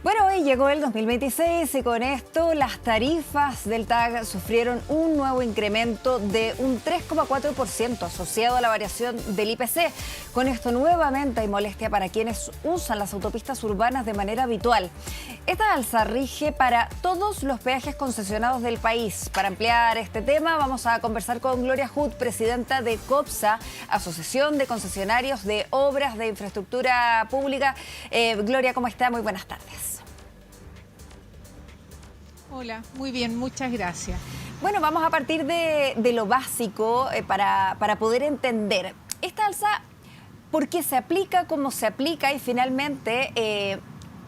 Bueno, hoy llegó el 2026 y con esto las tarifas del TAG sufrieron un nuevo incremento de un 3,4% asociado a la variación del IPC. Con esto nuevamente hay molestia para quienes usan las autopistas urbanas de manera habitual. Esta alza rige para todos los peajes concesionados del país. Para ampliar este tema vamos a conversar con Gloria Hood, presidenta de COPSA, Asociación de Concesionarios de Obras de Infraestructura Pública. Gloria, ¿cómo está? Muy buenas tardes. Hola, muy bien, muchas gracias. Bueno, vamos a partir de lo básico para poder entender esta alza, por qué se aplica, cómo se aplica y finalmente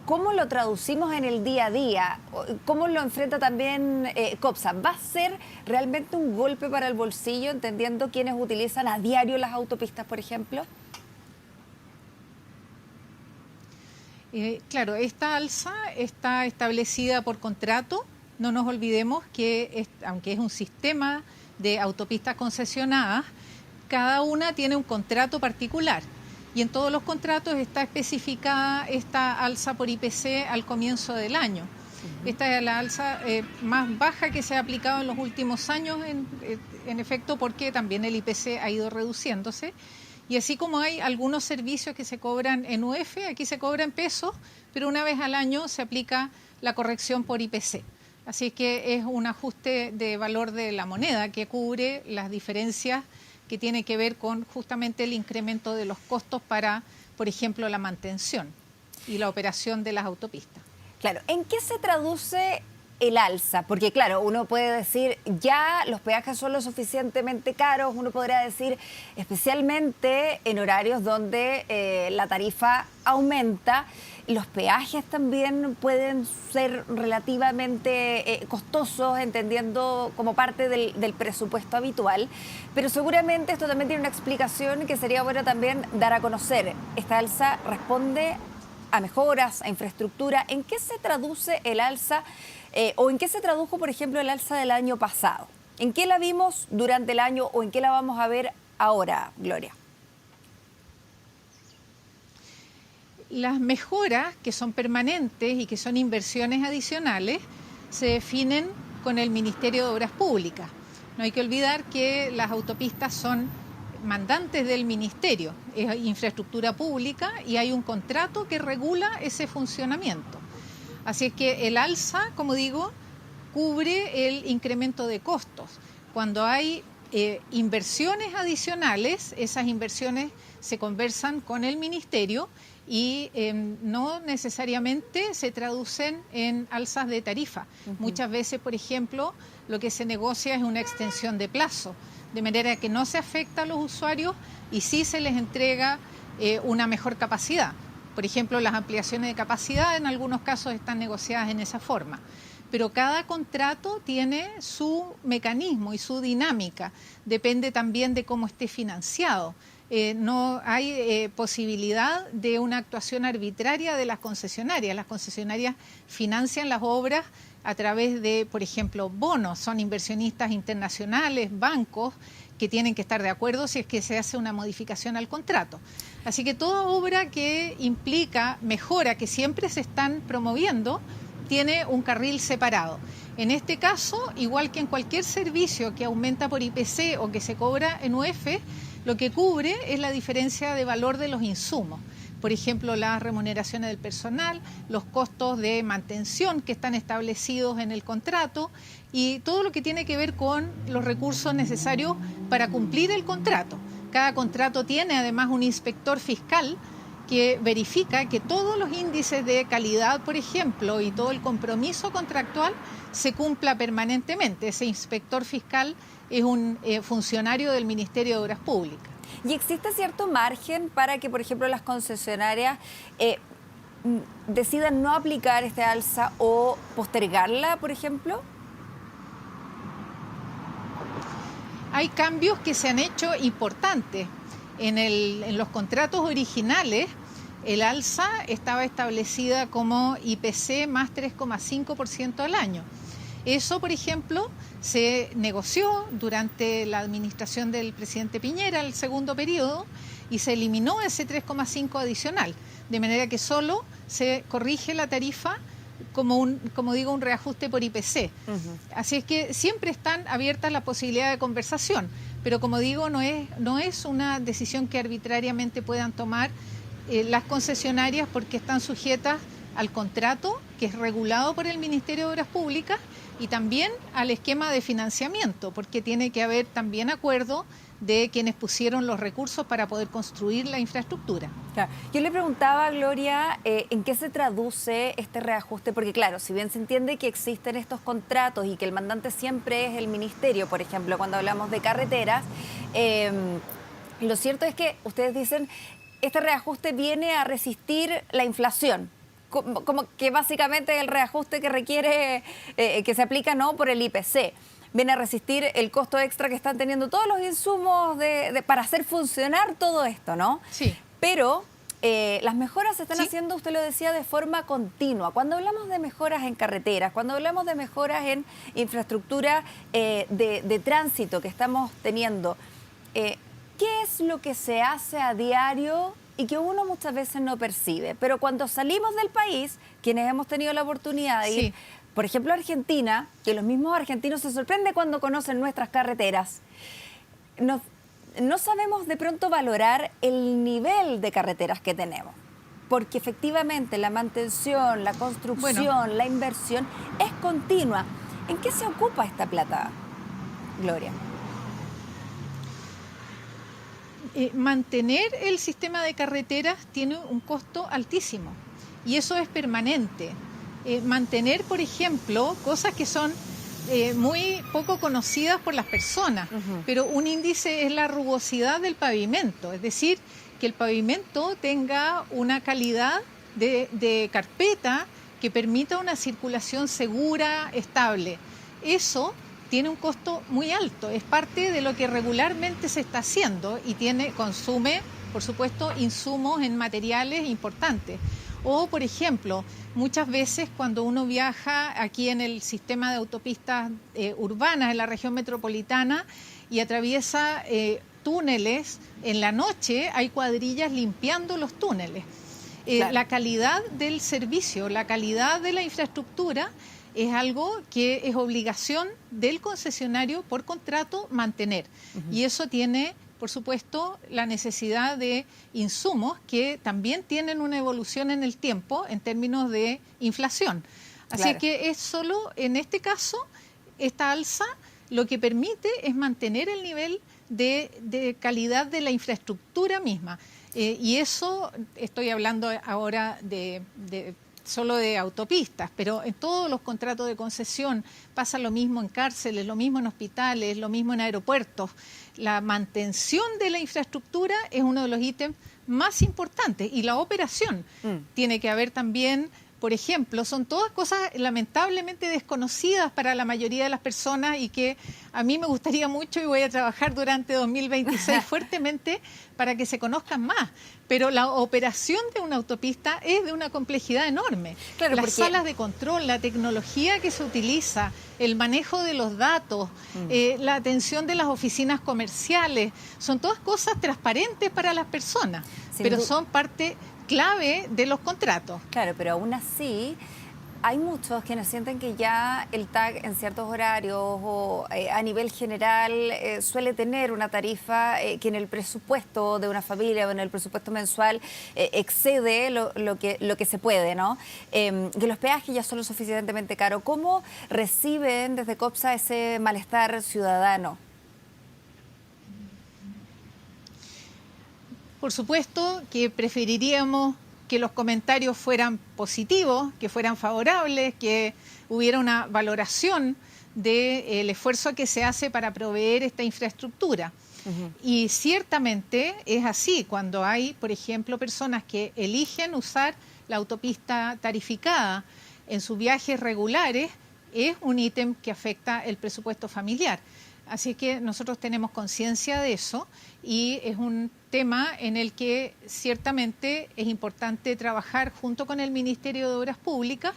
cómo lo traducimos en el día a día, cómo lo enfrenta también COPSA. ¿Va a ser realmente un golpe para el bolsillo, entendiendo quienes utilizan a diario las autopistas, por ejemplo? Claro, esta alza está establecida por contrato. No nos olvidemos que, aunque es un sistema de autopistas concesionadas, cada una tiene un contrato particular. Y en todos los contratos está especificada esta alza por IPC al comienzo del año. Esta es la alza más baja que se ha aplicado en los últimos años, en efecto, porque también el IPC ha ido reduciéndose. Y así como hay algunos servicios que se cobran en UF, aquí se cobra en pesos, pero una vez al año se aplica la corrección por IPC. Así es que es un ajuste de valor de la moneda que cubre las diferencias que tiene que ver con justamente el incremento de los costos para, por ejemplo, la mantención y la operación de las autopistas. Claro, ¿en qué se traduce el alza? Porque claro, uno puede decir ya los peajes son lo suficientemente caros, uno podría decir especialmente en horarios donde la tarifa aumenta, los peajes también pueden ser relativamente costosos, entendiendo como parte del presupuesto habitual, pero seguramente esto también tiene una explicación que sería bueno también dar a conocer. Esta alza responde a mejoras, a infraestructura. ¿En qué se traduce el alza o en qué se tradujo, por ejemplo, el alza del año pasado? ¿En qué la vimos durante el año o en qué la vamos a ver ahora, Gloria? Las mejoras, que son permanentes y que son inversiones adicionales, se definen con el Ministerio de Obras Públicas. No hay que olvidar que las autopistas son mandantes del Ministerio, es infraestructura pública y hay un contrato que regula ese funcionamiento. Así es que el alza, como digo, cubre el incremento de costos. Cuando hay inversiones adicionales, esas inversiones se conversan con el Ministerio y no necesariamente se traducen en alzas de tarifa. Muchas veces, por ejemplo, lo que se negocia es una extensión de plazo, de manera que no se afecta a los usuarios y sí se les entrega una mejor capacidad. Por ejemplo, las ampliaciones de capacidad en algunos casos están negociadas en esa forma. Pero cada contrato tiene su mecanismo y su dinámica. Depende también de cómo esté financiado. No hay posibilidad de una actuación arbitraria de las concesionarias. Las concesionarias financian las obras a través de, por ejemplo, bonos. Son inversionistas internacionales, bancos, que tienen que estar de acuerdo si es que se hace una modificación al contrato. Así que toda obra que implica mejora, que siempre se están promoviendo, tiene un carril separado. En este caso, igual que en cualquier servicio que aumenta por IPC o que se cobra en UF, lo que cubre es la diferencia de valor de los insumos. Por ejemplo, las remuneraciones del personal, los costos de mantención que están establecidos en el contrato y todo lo que tiene que ver con los recursos necesarios para cumplir el contrato. Cada contrato tiene además un inspector fiscal que verifica que todos los índices de calidad, por ejemplo, y todo el compromiso contractual se cumpla permanentemente. Ese inspector fiscal es un funcionario del Ministerio de Obras Públicas. ¿Y existe cierto margen para que, por ejemplo, las concesionarias decidan no aplicar este alza o postergarla, por ejemplo? Hay cambios que se han hecho importantes. En los contratos originales, el alza estaba establecida como IPC más 3,5% al año. Eso, por ejemplo, se negoció durante la administración del presidente Piñera, el segundo periodo, y se eliminó ese 3,5 adicional, de manera que solo se corrige la tarifa como digo, un reajuste por IPC. Así es que siempre están abiertas las posibilidades de conversación, pero como digo, no es una decisión que arbitrariamente puedan tomar las concesionarias, porque están sujetas al contrato que es regulado por el Ministerio de Obras Públicas y también al esquema de financiamiento, porque tiene que haber también acuerdo de quienes pusieron los recursos para poder construir la infraestructura. Claro. Yo le preguntaba a Gloria en qué se traduce este reajuste, porque claro, si bien se entiende que existen estos contratos y que el mandante siempre es el ministerio, por ejemplo, cuando hablamos de carreteras, lo cierto es que ustedes dicen, este reajuste viene a resistir la inflación, como que básicamente es el reajuste que requiere, que se aplica no por el IPC. Viene a resistir el costo extra que están teniendo todos los insumos para hacer funcionar todo esto, ¿no? Sí. Pero las mejoras se están haciendo, usted lo decía, de forma continua. Cuando hablamos de mejoras en carreteras, cuando hablamos de mejoras en infraestructura de tránsito que estamos teniendo, ¿qué es lo que se hace a diario y que uno muchas veces no percibe? Pero cuando salimos del país, quienes hemos tenido la oportunidad de ir, por ejemplo, a Argentina, que los mismos argentinos se sorprenden cuando conocen nuestras carreteras, no sabemos de pronto valorar el nivel de carreteras que tenemos, porque efectivamente la mantención, la construcción, la inversión es continua. ¿En qué se ocupa esta plata, Gloria? Mantener el sistema de carreteras tiene un costo altísimo y eso es permanente. Mantener, por ejemplo, cosas que son muy poco conocidas por las personas, pero un índice es la rugosidad del pavimento, es decir, que el pavimento tenga una calidad de carpeta que permita una circulación segura, estable. Eso tiene un costo muy alto, es parte de lo que regularmente se está haciendo y consume, por supuesto, insumos en materiales importantes. O, por ejemplo, muchas veces cuando uno viaja aquí en el sistema de autopistas urbanas en la región metropolitana y atraviesa túneles, en la noche hay cuadrillas limpiando los túneles. Claro. La calidad del servicio, la calidad de la infraestructura es algo que es obligación del concesionario por contrato mantener. Y eso tiene, por supuesto, la necesidad de insumos que también tienen una evolución en el tiempo en términos de inflación. Así que es solo en este caso, esta alza lo que permite es mantener el nivel de calidad de la infraestructura misma. Y eso, estoy hablando ahora solo de autopistas, pero en todos los contratos de concesión pasa lo mismo en cárceles, lo mismo en hospitales, lo mismo en aeropuertos. La mantención de la infraestructura es uno de los ítems más importantes y la operación tiene que haber también, por ejemplo, son todas cosas lamentablemente desconocidas para la mayoría de las personas y que a mí me gustaría mucho y voy a trabajar durante 2026 fuertemente para que se conozcan más. Pero la operación de una autopista es de una complejidad enorme. Claro, las salas de control, la tecnología que se utiliza, el manejo de los datos, la atención de las oficinas comerciales, son todas cosas transparentes para las personas, pero son parte clave de los contratos. Claro, pero aún así hay muchos quienes sienten que ya el TAC en ciertos horarios o a nivel general suele tener una tarifa que en el presupuesto de una familia o en el presupuesto mensual excede lo que se puede, ¿no? Que los peajes ya son lo suficientemente caros. ¿Cómo reciben desde COPSA ese malestar ciudadano? Por supuesto que preferiríamos que los comentarios fueran positivos, que fueran favorables, que hubiera una valoración del esfuerzo que se hace para proveer esta infraestructura. Y ciertamente es así, cuando hay, por ejemplo, personas que eligen usar la autopista tarificada en sus viajes regulares, es un ítem que afecta el presupuesto familiar. Así que nosotros tenemos conciencia de eso y es un tema en el que ciertamente es importante trabajar junto con el Ministerio de Obras Públicas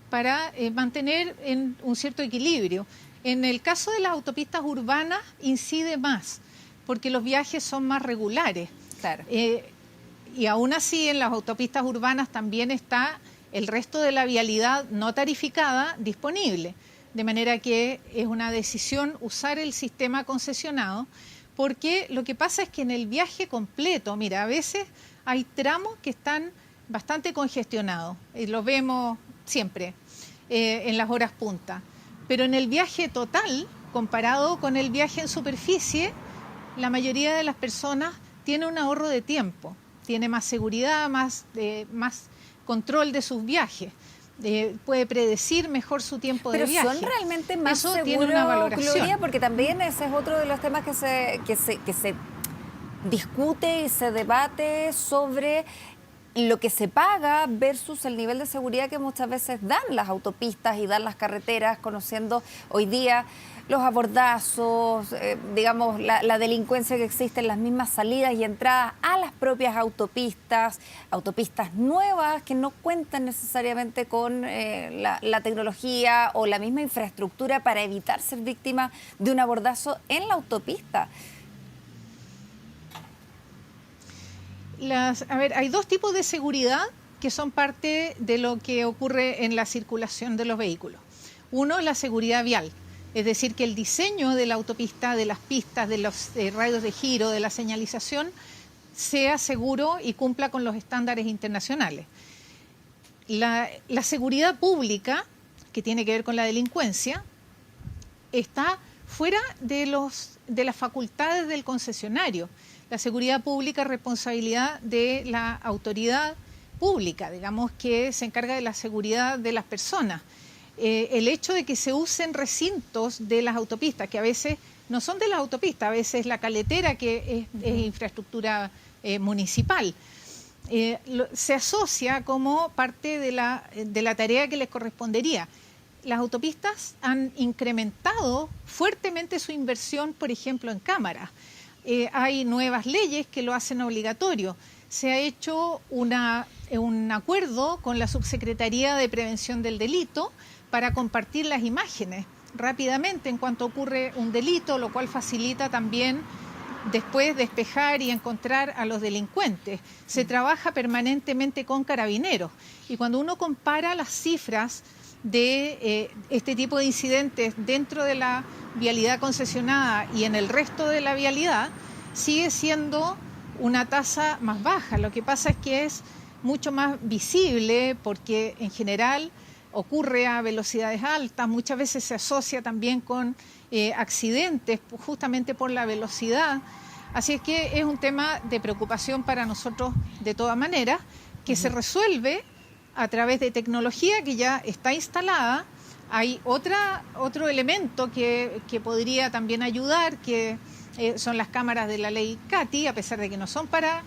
para mantener un cierto equilibrio. En el caso de las autopistas urbanas incide más, porque los viajes son más regulares. Claro. Y aún así en las autopistas urbanas también está el resto de la vialidad no tarificada disponible. De manera que es una decisión usar el sistema concesionado, porque lo que pasa es que en el viaje completo, mira, a veces hay tramos que están bastante congestionados, y lo vemos siempre en las horas punta. Pero en el viaje total, comparado con el viaje en superficie, la mayoría de las personas tiene un ahorro de tiempo, tiene más seguridad, más control de sus viajes. Puede predecir mejor su tiempo de viaje. Pero son realmente más Eso seguros, tiene una valoración. Gloria, porque también ese es otro de los temas que se discute y se debate sobre lo que se paga versus el nivel de seguridad que muchas veces dan las autopistas y dan las carreteras, conociendo hoy día los abordazos, digamos, la delincuencia que existe en las mismas salidas y entradas a las propias autopistas nuevas que no cuentan necesariamente con la tecnología o la misma infraestructura para evitar ser víctima de un abordazo en la autopista. Hay dos tipos de seguridad que son parte de lo que ocurre en la circulación de los vehículos. Uno, la seguridad vial, es decir, que el diseño de la autopista, de las pistas, de los radios de giro, de la señalización, sea seguro y cumpla con los estándares internacionales. La seguridad pública, que tiene que ver con la delincuencia, está fuera de las facultades del concesionario. La seguridad pública es responsabilidad de la autoridad pública, digamos, que se encarga de la seguridad de las personas. El hecho de que se usen recintos de las autopistas, que a veces no son de las autopistas, a veces la caletera, que es infraestructura municipal, se asocia como parte de la tarea que les correspondería. Las autopistas han incrementado fuertemente su inversión, por ejemplo, en cámaras. Hay nuevas leyes que lo hacen obligatorio. Se ha hecho un acuerdo con la Subsecretaría de Prevención del Delito para compartir las imágenes rápidamente en cuanto ocurre un delito, lo cual facilita también después despejar y encontrar a los delincuentes. Se trabaja permanentemente con carabineros y cuando uno compara las cifras de este tipo de incidentes dentro de la vialidad concesionada y en el resto de la vialidad, sigue siendo una tasa más baja. Lo que pasa es que es mucho más visible porque en general ocurre a velocidades altas, muchas veces se asocia también con accidentes justamente por la velocidad. Así es que es un tema de preocupación para nosotros de todas maneras, que se resuelve a través de tecnología que ya está instalada. Hay otro elemento que podría también ayudar, que son las cámaras de la ley CATI, a pesar de que no son para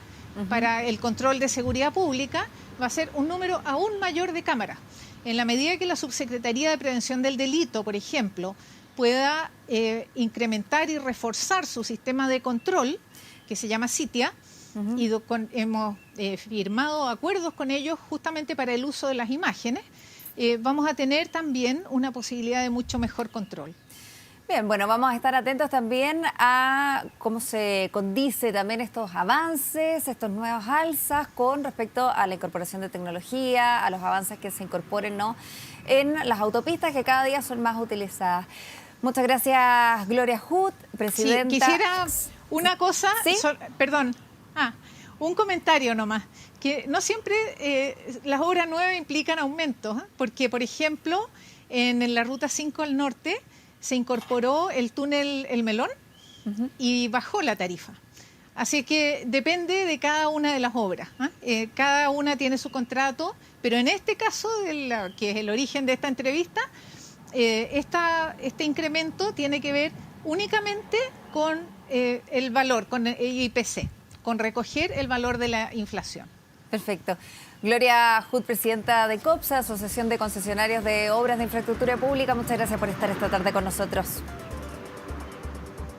el control de seguridad pública, va a ser un número aún mayor de cámaras. En la medida que la Subsecretaría de Prevención del Delito, por ejemplo, pueda incrementar y reforzar su sistema de control, que se llama CITIA, y hemos firmado acuerdos con ellos justamente para el uso de las imágenes, vamos a tener también una posibilidad de mucho mejor control. Bien, bueno, vamos a estar atentos también a cómo se condice también estos avances, estos nuevos alzas con respecto a la incorporación de tecnología, a los avances que se incorporen, ¿no?, en las autopistas que cada día son más utilizadas. Muchas gracias, Gloria Hood, presidenta. Sí, quisiera una cosa, ¿Sí? Perdón, un comentario nomás, que no siempre las obras nuevas implican aumentos, porque, por ejemplo, en la Ruta 5 al norte se incorporó el túnel El Melón y bajó la tarifa. Así que depende de cada una de las obras. Cada una tiene su contrato, pero en este caso, que es el origen de esta entrevista, este incremento tiene que ver únicamente con el valor, con el IPC, con recoger el valor de la inflación. Perfecto. Gloria Hood, presidenta de COPSA, Asociación de Concesionarios de Obras de Infraestructura Pública, muchas gracias por estar esta tarde con nosotros.